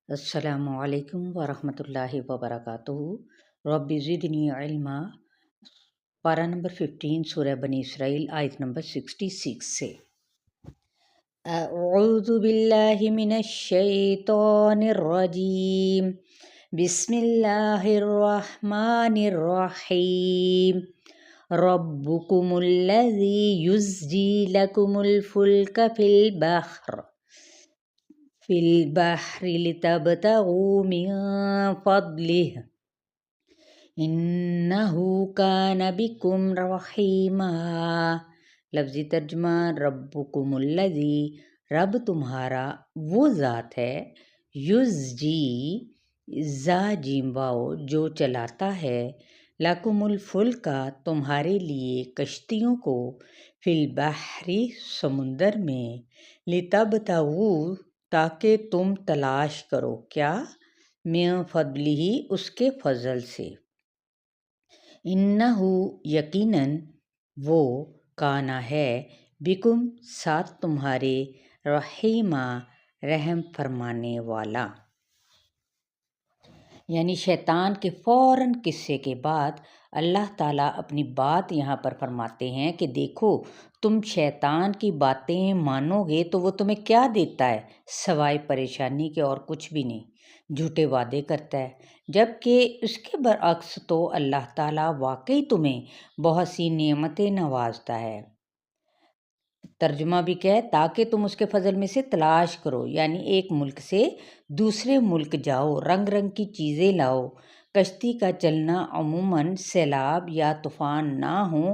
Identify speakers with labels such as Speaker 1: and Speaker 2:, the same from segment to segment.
Speaker 1: السلام علیکم ورحمۃ اللہ وبرکاتہ۔ رب زدنی علما، پارہ نمبر 15 سورہ بنی اسرائیل، آیت نمبر 66 سے۔ اعوذ باللہ من الشیطان الرجیم، بسم اللہ الرحمن الرحیم۔ ربکم الذی یزجی لکم الفلک فی البحر لتبتغوا من فضلہ انہ کان بکم رحیما۔ لفظی ترجمہ: ربکم الذی، رب تمہارا وہ ذات ہے، یزجی، زا جیم واو، جو چلاتا ہے، لکم الفلکا، تمہارے لیے کشتیوں کو، فی البحر، سمندر میں، لتبتغوا، تاکہ تم تلاش کرو، کیا؟ من فضلہ، اس کے فضل سے۔ انہ، یقیناً وہ، کانا ہے، بکم، ساتھ تمہارے، رحیمہ، رحم فرمانے والا۔ یعنی شیطان کے فوراً قصے کے بعد اللہ تعالیٰ اپنی بات یہاں پر فرماتے ہیں کہ دیکھو، تم شیطان کی باتیں مانو گے تو وہ تمہیں کیا دیتا ہے سوائے پریشانی کے، اور کچھ بھی نہیں، جھوٹے وعدے کرتا ہے، جبکہ اس کے برعکس تو اللہ تعالیٰ واقعی تمہیں بہت سی نعمتیں نوازتا ہے۔ ترجمہ بھی کیا ہے؟ تاکہ تم اس کے فضل میں سے تلاش کرو، یعنی ایک ملک سے دوسرے ملک جاؤ، رنگ رنگ کی چیزیں لاؤ۔ کشتی کا چلنا عموماً سیلاب یا طوفان نہ ہوں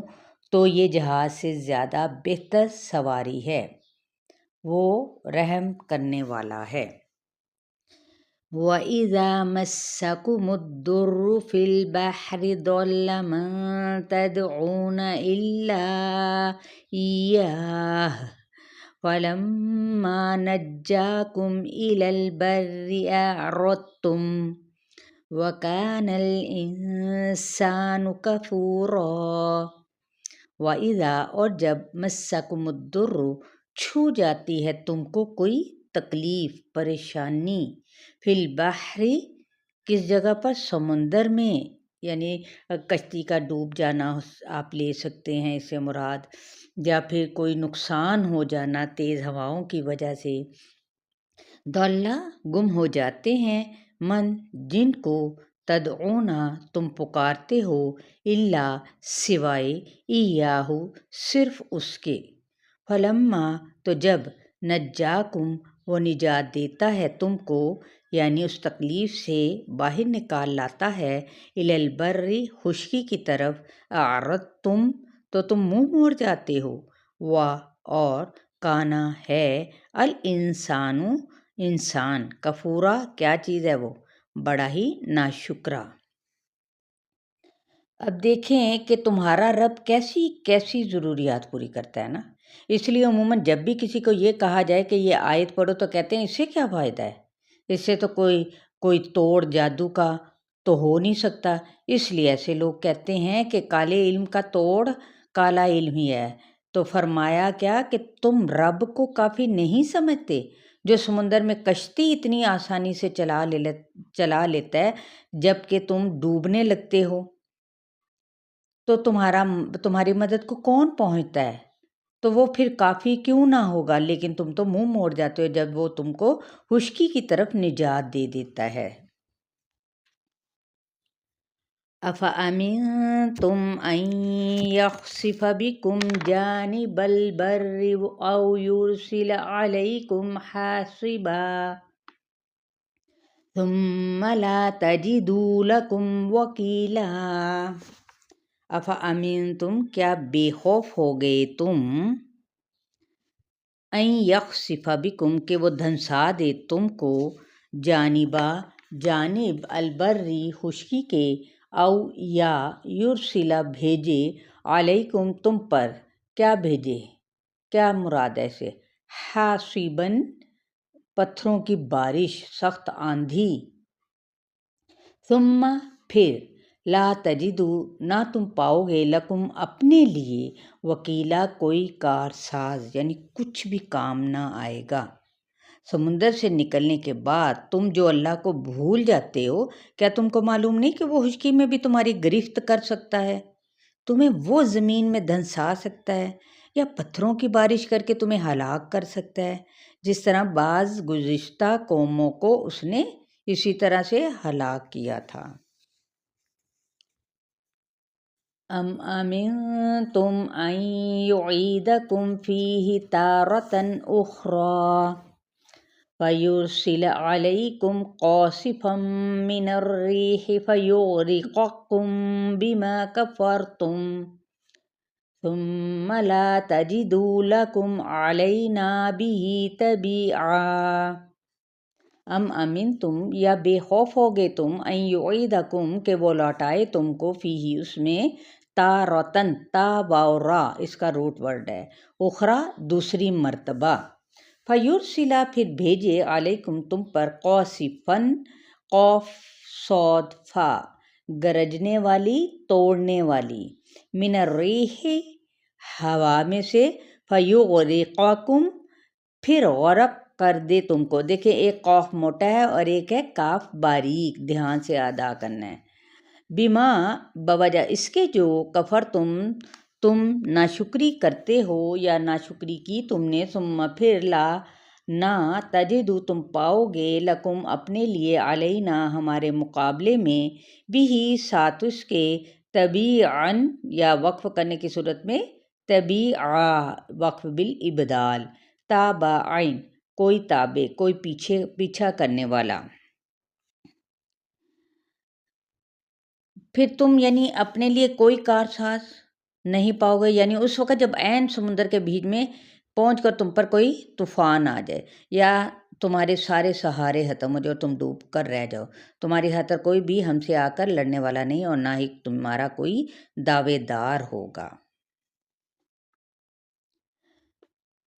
Speaker 1: تو یہ جہاز سے زیادہ بہتر سواری ہے، وہ رحم کرنے والا ہے۔ وَإِذَا مَسَّكُمُ الضُّرُّ فِي الْبَحْرِ ضَلَّ مَن تَدْعُونَ إِلَّا إِيَّاهُ فَلَمَّا نَجَّاكُمْ إِلَى الْبَرِّ أَعْرَضْتُمْ وَكَانَ الْإِنسَانُ كَفُورًا۔ وَإِذَا، اور جب، مَسَّكُمُ الضُّرُّ، چھو جاتی ہے تم کو کوئی تکلیف، پریشانی، فی البحر، کس جگہ پر؟ سمندر میں، یعنی کشتی کا ڈوب جانا آپ لے سکتے ہیں اس سے مراد، یا پھر کوئی نقصان ہو جانا تیز ہواؤں کی وجہ سے۔ ضلع، گم ہو جاتے ہیں، من، جن کو، تدعونا، تم پکارتے ہو، الا، سوائے، ایاہ، صرف اس کے، فلما، تو جب، نجاکم، وہ نجات دیتا ہے تم کو، یعنی اس تکلیف سے باہر نکال لاتا ہے، الی البر، خشکی کی طرف، اعرضتم، تو تم منہ موڑ جاتے ہو، اور کانا ہے، الانسان، انسان، کفورا، کیا چیز ہے وہ؟ بڑا ہی ناشکرا۔ اب دیکھیں کہ تمہارا رب کیسی کیسی ضروریات پوری کرتا ہے نا، اس لیے عموماً جب بھی کسی کو یہ کہا جائے کہ یہ آیت پڑھو تو کہتے ہیں اس سے کیا فائدہ ہے، اس سے تو کوئی توڑ جادو کا تو ہو نہیں سکتا، اس لیے ایسے لوگ کہتے ہیں کہ کالے علم کا توڑ کالا علم ہی ہے۔ تو فرمایا کیا کہ تم رب کو کافی نہیں سمجھتے، جو سمندر میں کشتی اتنی آسانی سے چلا لیتا ہے جب کہ تم ڈوبنے لگتے ہو، تو تمہاری مدد کو کون پہنچتا ہے؟ تو وہ پھر کافی کیوں نہ ہوگا، لیکن تم تو منہ موڑ جاتے ہو جب وہ تم کو خشکی کی طرف نجات دے دیتا ہے۔ افامنتم ان یخسف بکم جانب البر او یرسل علیکم حاصبا ثم لا تجدوا لکم وکیلا۔ افامنتم، کیا بے خوف ہو گئے تم، ان یخسف بکم، کہ وہ دھنسا دے تم کو، جانب البری، خشکی کے، او، یا، یرسلا، بھیجے، علیکم، تم پر، کیا بھیجے، کیا مراد ہے سے؟ حاصباً، پتھروں کی بارش، سخت آندھی، ثم، پھر، لا تجدو، نہ تم پاؤ گے، لکم، اپنے لیے، وکیلا، کوئی کارساز، یعنی کچھ بھی کام نہ آئے گا۔ سمندر سے نکلنے کے بعد تم جو اللہ کو بھول جاتے ہو، کیا تم کو معلوم نہیں کہ وہ خشکی میں بھی تمہاری گرفت کر سکتا ہے؟ تمہیں وہ زمین میں دھنسا سکتا ہے یا پتھروں کی بارش کر کے تمہیں ہلاک کر سکتا ہے، جس طرح بعض گزشتہ قوموں کو اس نے اسی طرح سے ہلاک کیا تھا۔ ام امنتم ان یعیدکم فیہ تارۃ اخری فیرسل علیکم قاصفا من الریح فیغرقکم بما کفرتم ثم لا تجدوا لکم علینا بہ تبیعا۔ ام امن تم یا بے خوف ہوگے تم، ان یعیدکم کہ وہ لوٹائے تم کو، فیہی اس میں، تارتن، تا واو را اس کا روٹ ورڈ ہے، اخرا دوسری مرتبہ، فیرسلا پھر بھیجے، علیکم تم پر، قاصفن، قوف صاد فا، گرجنے والی، توڑنے والی، من الریح ہوا میں سے، فیغرقکم پھر غرق کر دے تم کو۔ دیکھیں ایک قاف موٹا ہے اور ایک ہے کاف باریک، دھیان سے ادا کرنا ہے۔ بما بوجہ اس کے جو، کفر تم ناشکری کرتے ہو یا ناشکری کی تم نے، ثم پھر، لا نہ، تجدو تم پاؤ گے، لکم اپنے لیے، علینا ہمارے مقابلے میں، بھی ساتھ اس کے، تبیعن یا وقف کرنے کی صورت میں تبیعا، وقف بالابدال، تابعین کوئی تابع، کوئی پیچھا کرنے والا۔ پھر تم یعنی اپنے لیے کوئی کارساز نہیں پاؤ گے، یعنی اس وقت جب عین سمندر کے بیچ میں پہنچ کر تم پر کوئی طوفان آ جائے یا تمہارے سارے سہارے ختم ہو جاؤ، تم ڈوب کر رہ جاؤ، تمہاری خاطر کوئی بھی ہم سے آ کر لڑنے والا نہیں اور نہ ہی تمہارا کوئی دعوے دار ہوگا۔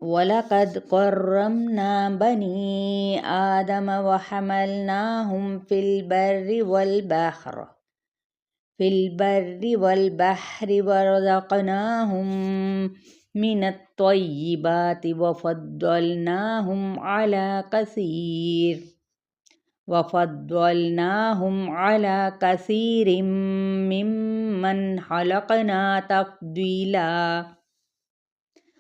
Speaker 1: وَلَقَدْ كَرَّمْنَا بَنِي آدَمَ وَحَمَلْنَاهُمْ فِي الْبَرِّ وَالْبَحْرِ وَرَزَقْنَاهُمْ مِنَ الطَّيِّبَاتِ وَفَضَّلْنَاهُمْ عَلَى كَثِيرٍ مِّمَّنْ خَلَقْنَا تَفْضِيلًا۔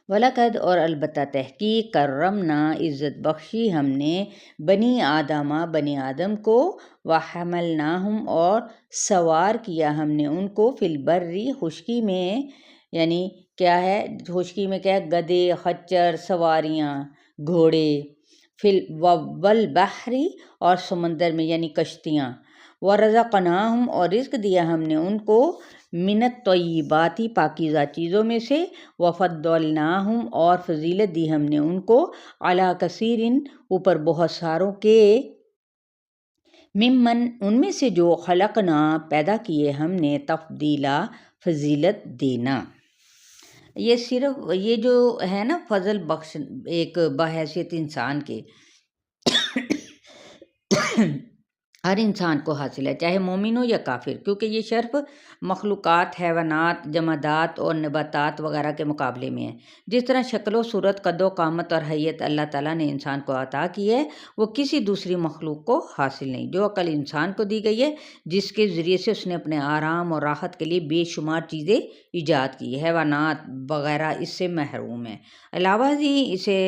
Speaker 1: وَلَقَدْ اور البتہ تحقیق، کرمنا عزت بخشی ہم نے، بنی آدم کو، وحملناہم اور سوار کیا ہم نے ان کو، فی البری خشکی میں، یعنی کیا ہے خشکی میں، کیا ہے، گدھے، خچر، سواریاں، گھوڑے، والبحری اور سمندر میں یعنی کشتیاں، ورزقناہم اور رزق دیا ہم نے ان کو، من الطیبات پاکیزہ چیزوں میں سے، وفضلناہم اور فضیلت دی ہم نے ان کو، علی کثیرن اوپر بہت ساروں کے، ممن ان میں سے جو، خلقنا پیدا کیے ہم نے، تفضیلا فضیلت دینا۔ یہ صرف یہ جو ہے نا فضل بخش ایک بحیثیت انسان کے ہر انسان کو حاصل ہے، چاہے مومن ہو یا کافر، کیونکہ یہ شرف مخلوقات، حیوانات، جمادات اور نباتات وغیرہ کے مقابلے میں ہے۔ جس طرح شکل و صورت، قد و قامت اور حیت اللہ تعالیٰ نے انسان کو عطا کی ہے، وہ کسی دوسری مخلوق کو حاصل نہیں۔ جو عقل انسان کو دی گئی ہے، جس کے ذریعے سے اس نے اپنے آرام اور راحت کے لیے بے شمار چیزیں ایجاد کی، حیوانات وغیرہ اس سے محروم ہیں۔ علاوہ ازیں اسے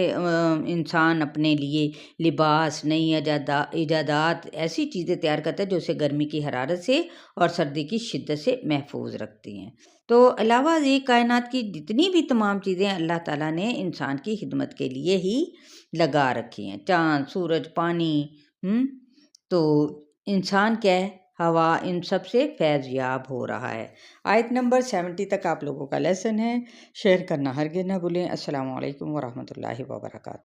Speaker 1: انسان اپنے لیے لباس، نئی ایجادات، ایسی چیزیں تیار کرتا ہے جو اسے گرمی کی حرارت سے اور سردی کی شدت سے محفوظ رکھتی ہیں۔ تو علاوہ ازیں کائنات کی جتنی بھی تمام چیزیں اللہ تعالیٰ نے انسان کی خدمت کے لیے ہی لگا رکھی ہیں، چاند، سورج، پانی، تو انسان کیا ہے، ہوا، ان سب سے فیض یاب ہو رہا ہے۔ آیت نمبر 70 تک آپ لوگوں کا لیسن ہے، شیئر کرنا ہرگز نہ بھولیں۔ السلام علیکم ورحمۃ اللہ وبرکاتہ۔